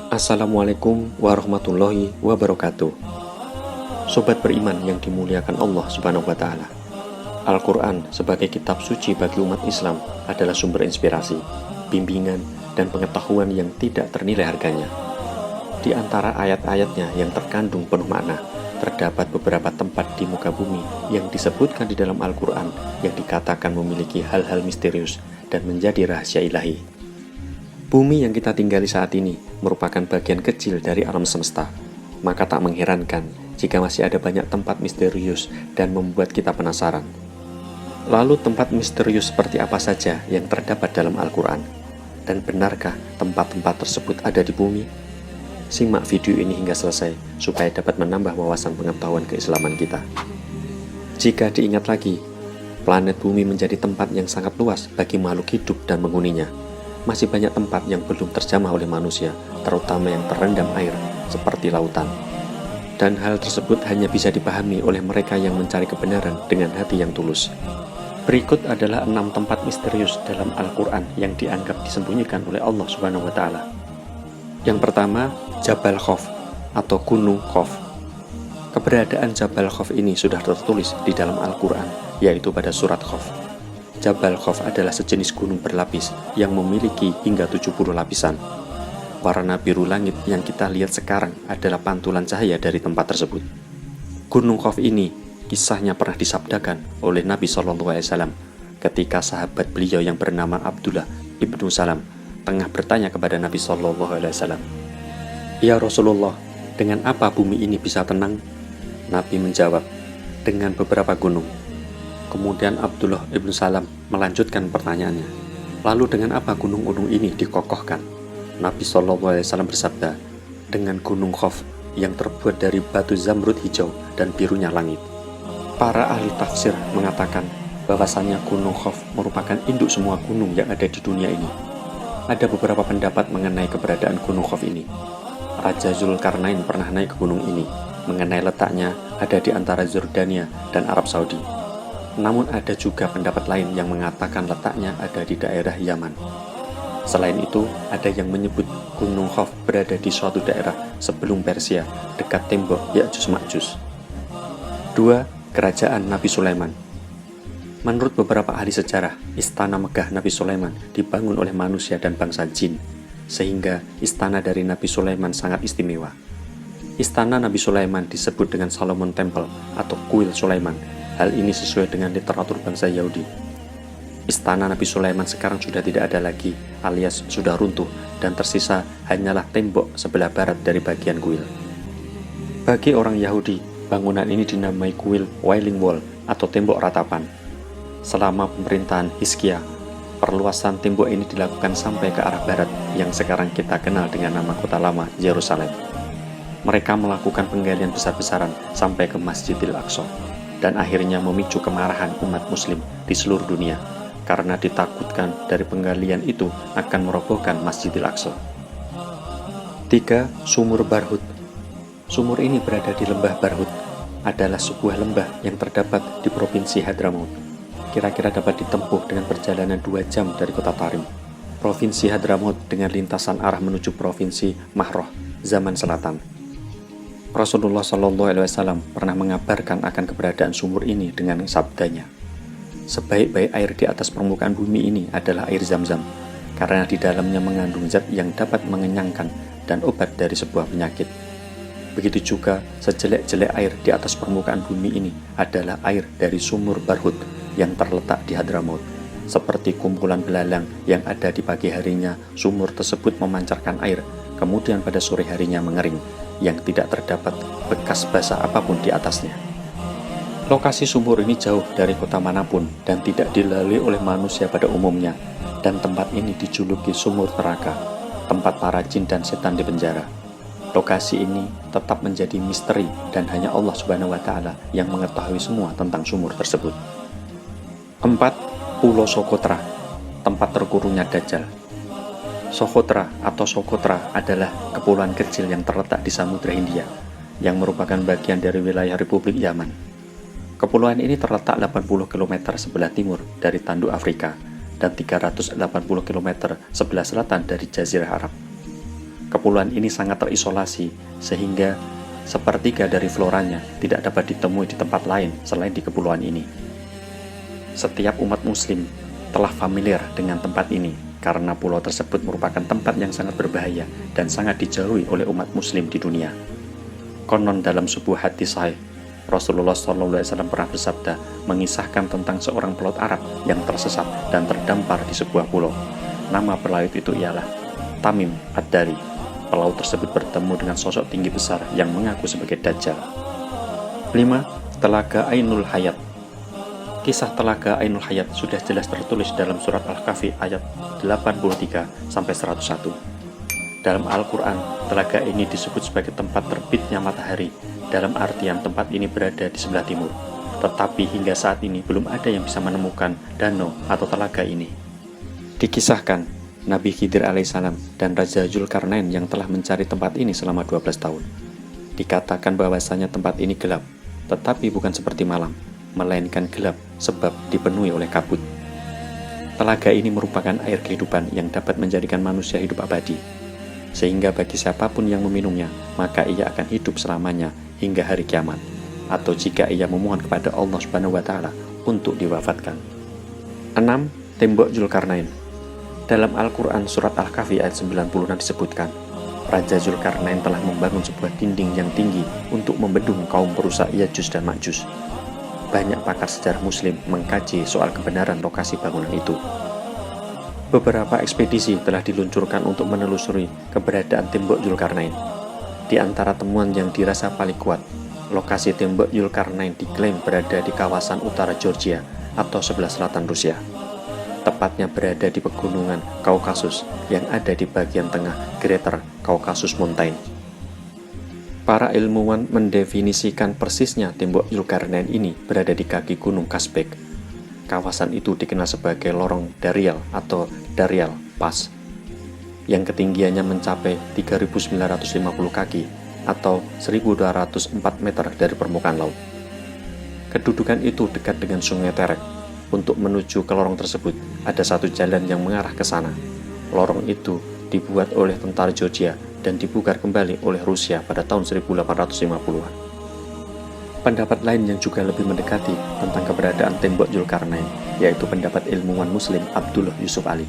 Assalamualaikum warahmatullahi wabarakatuh. Sobat beriman yang dimuliakan Allah Subhanahu wa Ta'ala, Al-Quran sebagai kitab suci bagi umat Islam adalah sumber inspirasi, bimbingan, dan pengetahuan yang tidak ternilai harganya. Di antara ayat-ayatnya yang terkandung penuh makna, terdapat beberapa tempat di muka bumi yang disebutkan di dalam Al-Quran yang dikatakan memiliki hal-hal misterius dan menjadi rahasia ilahi. Bumi yang kita tinggali saat ini merupakan bagian kecil dari alam semesta, maka tak mengherankan jika masih ada banyak tempat misterius dan membuat kita penasaran. Lalu tempat misterius seperti apa saja yang terdapat dalam Al-Quran? Dan benarkah tempat-tempat tersebut ada di bumi? Simak video ini hingga selesai supaya dapat menambah wawasan pengetahuan keislaman kita. Jika diingat lagi, planet bumi menjadi tempat yang sangat luas bagi makhluk hidup dan menghuninya. Masih banyak tempat yang belum terjamah oleh manusia, terutama yang terendam air, seperti lautan. Dan hal tersebut hanya bisa dipahami oleh mereka yang mencari kebenaran dengan hati yang tulus. Berikut adalah 6 tempat misterius dalam Al-Quran yang dianggap disembunyikan oleh Allah Subhanahu wa Ta'ala. Yang pertama, Jabal Khof atau Gunung Khof. Keberadaan Jabal Khof ini sudah tertulis di dalam Al-Quran, yaitu pada surat Khof. Jabal Khof adalah sejenis gunung berlapis yang memiliki hingga 70 lapisan. Warna biru langit yang kita lihat sekarang adalah pantulan cahaya dari tempat tersebut. Gunung Khof ini kisahnya pernah disabdakan oleh Nabi SAW ketika sahabat beliau yang bernama Abdullah ibnu Salam tengah bertanya kepada Nabi SAW, "Ya Rasulullah, dengan apa bumi ini bisa tenang?" Nabi menjawab, "Dengan beberapa gunung." Kemudian Abdullah ibnu Salam melanjutkan pertanyaannya, "Lalu dengan apa gunung-gunung ini dikokohkan?" Nabi SAW bersabda, "Dengan gunung Khof yang terbuat dari batu zamrud hijau dan birunya langit." Para ahli tafsir mengatakan bahwasannya gunung Khof merupakan induk semua gunung yang ada di dunia ini. Ada beberapa pendapat mengenai keberadaan gunung Khof ini. Raja Zulkarnain pernah naik ke gunung ini, mengenai letaknya ada di antara Jordania dan Arab Saudi. Namun ada juga pendapat lain yang mengatakan letaknya ada di daerah Yaman. Selain itu, ada yang menyebut Gunung Khof berada di suatu daerah sebelum Persia, dekat tembok Ya'juj Ma'juj. 2. Kerajaan Nabi Sulaiman. Menurut beberapa ahli sejarah, istana megah Nabi Sulaiman dibangun oleh manusia dan bangsa jin, sehingga istana dari Nabi Sulaiman sangat istimewa. Istana Nabi Sulaiman disebut dengan Solomon Temple atau Kuil Sulaiman. Hal ini sesuai dengan literatur bangsa Yahudi. Istana Nabi Sulaiman sekarang sudah tidak ada lagi, alias sudah runtuh, dan tersisa hanyalah tembok sebelah barat dari bagian kuil. Bagi orang Yahudi, bangunan ini dinamai Kuil Wailing Wall atau tembok ratapan. Selama pemerintahan Hizkia, perluasan tembok ini dilakukan sampai ke arah barat yang sekarang kita kenal dengan nama kota lama Yerusalem. Mereka melakukan penggalian besar-besaran sampai ke Masjidil Aqsa, dan akhirnya memicu kemarahan umat muslim di seluruh dunia karena ditakutkan dari penggalian itu akan merobohkan Masjidil Aqsa. 3. Sumur Barhut. Sumur ini berada di lembah Barhut, adalah sebuah lembah yang terdapat di Provinsi Hadramaut. Kira-kira dapat ditempuh dengan perjalanan 2 jam dari kota Tarim. Provinsi Hadramaut dengan lintasan arah menuju Provinsi Mahroh, zaman selatan. Rasulullah SAW pernah mengabarkan akan keberadaan sumur ini dengan sabdanya, "Sebaik-baik air di atas permukaan bumi ini adalah air Zam-Zam, karena di dalamnya mengandung zat yang dapat mengenyangkan dan obat dari sebuah penyakit. Begitu juga sejelek-jelek air di atas permukaan bumi ini adalah air dari sumur Barhut yang terletak di Hadramaut. Seperti kumpulan belalang yang ada di pagi harinya, sumur tersebut memancarkan air, kemudian pada sore harinya mengering, yang tidak terdapat bekas basah apapun di atasnya." Lokasi sumur ini jauh dari kota manapun dan tidak dilalui oleh manusia pada umumnya, dan tempat ini dijuluki sumur neraka, tempat para jin dan setan dipenjara. Lokasi ini tetap menjadi misteri dan hanya Allah Subhanahu wa Ta'ala yang mengetahui semua tentang sumur tersebut. 4. Pulau Sokotra, tempat terkurungnya Dajjal. Sokotra atau Sokotra adalah kepulauan kecil yang terletak di Samudra Hindia, yang merupakan bagian dari wilayah Republik Yaman. Kepulauan ini terletak 80 km sebelah timur dari tanduk Afrika, dan 380 km sebelah selatan dari Jazirah Arab. Kepulauan ini sangat terisolasi sehingga sepertiga dari floranya tidak dapat ditemui di tempat lain selain di kepulauan ini. Setiap umat muslim telah familiar dengan tempat ini karena pulau tersebut merupakan tempat yang sangat berbahaya dan sangat dijauhi oleh umat muslim di dunia. Konon dalam sebuah hadis sahih, Rasulullah SAW pernah bersabda mengisahkan tentang seorang pelaut Arab yang tersesat dan terdampar di sebuah pulau. Nama pelaut itu ialah Tamim Ad-Dari. Pelaut tersebut bertemu dengan sosok tinggi besar yang mengaku sebagai Dajjal. 5. Telaga Ainul Hayat. Kisah Telaga Ainul Hayat sudah jelas tertulis dalam surat Al-Kahfi ayat 83-101. Dalam Al-Quran, telaga ini disebut sebagai tempat terbitnya matahari, dalam artian tempat ini berada di sebelah timur. Tetapi hingga saat ini belum ada yang bisa menemukan danau atau telaga ini. Dikisahkan, Nabi Khidir alaihissalam dan Raja Zulkarnain yang telah mencari tempat ini selama 12 tahun. Dikatakan bahwasanya tempat ini gelap, tetapi bukan seperti malam, melainkan gelap sebab dipenuhi oleh kabut. Telaga ini merupakan air kehidupan yang dapat menjadikan manusia hidup abadi, sehingga bagi siapapun yang meminumnya, maka ia akan hidup selamanya hingga hari kiamat, atau jika ia memohon kepada Allah Subhanahu wa Ta'ala untuk diwafatkan. 6. Tembok Zulkarnain. Dalam Al-Quran surat Al-Kahfi ayat 90 disebutkan, Raja Zulkarnain telah membangun sebuah dinding yang tinggi untuk membendung kaum perusak Ya'juj dan Ma'juj. Banyak pakar sejarah muslim mengkaji soal kebenaran lokasi bangunan itu. Beberapa ekspedisi telah diluncurkan untuk menelusuri keberadaan tembok Zulkarnain. Di antara temuan yang dirasa paling kuat, lokasi tembok Zulkarnain diklaim berada di kawasan utara Georgia atau sebelah selatan Rusia. Tepatnya berada di pegunungan Kaukasus yang ada di bagian tengah Greater Caucasus Mountain. Para ilmuwan mendefinisikan persisnya tembok Zulkarnain ini berada di kaki gunung Kazbek. Kawasan itu dikenal sebagai lorong Darial atau Darial Pass, yang ketinggiannya mencapai 3.950 kaki atau 1.204 meter dari permukaan laut. Kedudukan itu dekat dengan Sungai Terek. Untuk menuju ke lorong tersebut, ada satu jalan yang mengarah ke sana. Lorong itu dibuat oleh tentara Georgia dan dibongkar kembali oleh Rusia pada tahun 1850-an. Pendapat lain yang juga lebih mendekati tentang keberadaan tembok Zulkarnain, yaitu pendapat ilmuwan muslim Abdullah Yusuf Ali.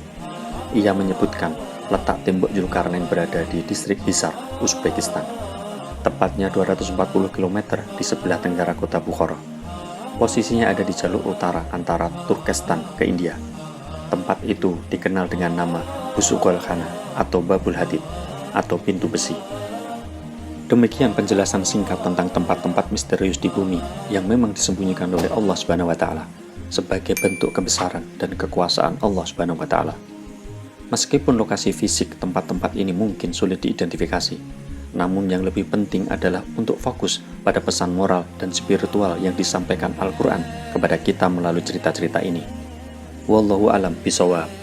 Ia menyebutkan letak tembok Zulkarnain berada di distrik Hisar, Uzbekistan, tepatnya 240 km di sebelah tenggara kota Bukhara. Posisinya ada di jalur utara antara Turkestan ke India. Tempat itu dikenal dengan nama Busugol Khana atau Babul Hadid atau pintu besi. Demikian penjelasan singkat tentang tempat-tempat misterius di bumi yang memang disembunyikan oleh Allah Subhanahu wa Ta'ala sebagai bentuk kebesaran dan kekuasaan Allah Subhanahu wa Ta'ala. Meskipun lokasi fisik tempat-tempat ini mungkin sulit diidentifikasi, namun yang lebih penting adalah untuk fokus pada pesan moral dan spiritual yang disampaikan Al-Quran kepada kita melalui cerita-cerita ini. Wallahu alam bisawab.